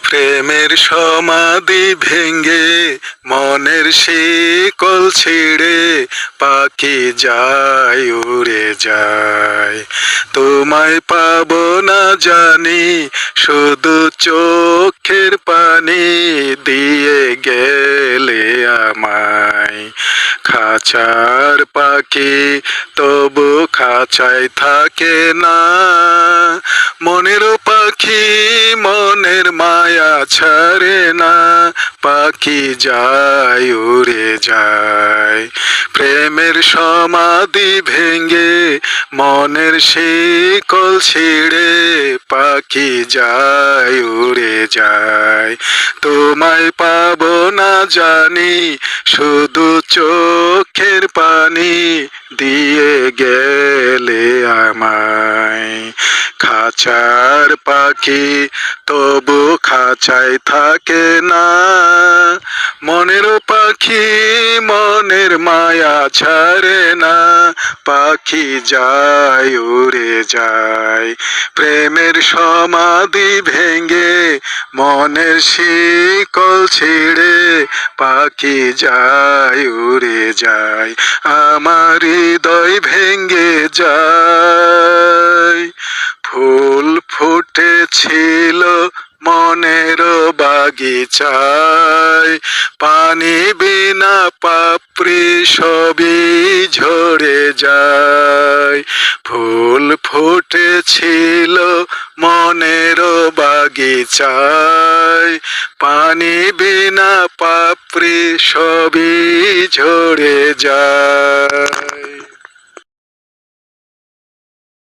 প্রেমের সমাধি ভেঙ্গে মনের শিকল ছিঁড়ে পাখি যায় উড়ে যায়। তোমায় পাবো না জানি, শুধু চোখের পানি দিয়ে গেলে আমায়। খাঁচার পাখি তবু খাঁচায় থাকে না, মনের পাখি মনের মায়া ছাড়ে না। পাখি যায় উড়ে যায়। প্রেমের সমাধি ভেঙ্গে মনের শিকল ছিঁড়ে পাখি যায় উড়ে যায়। তোমায় পাবো না জানি, শুধু চোখের পানি দিয়ে গেলে আমায়। খাঁচার পাখি তবু খাঁচায় থাকে না, মনের পাখি মনের মায়া ছাড়ে না। পাখি যায় উড়ে যায়। প্রেমের সমাধি ভেঙ্গে মনের শিকল ছিঁড়ে পাখি যায় উড়ে যায়। আমার হৃদয় ভেঙ্গে যায়। ফুল ফুটেছিল মনের বাগিচায়, পানি বিনা পাপড়ি সবই ঝরে যায়। ফুল ফুটেছিল মনের বাগিচায়, পানি বিনা পাপড়ি সবই ঝরে যায়।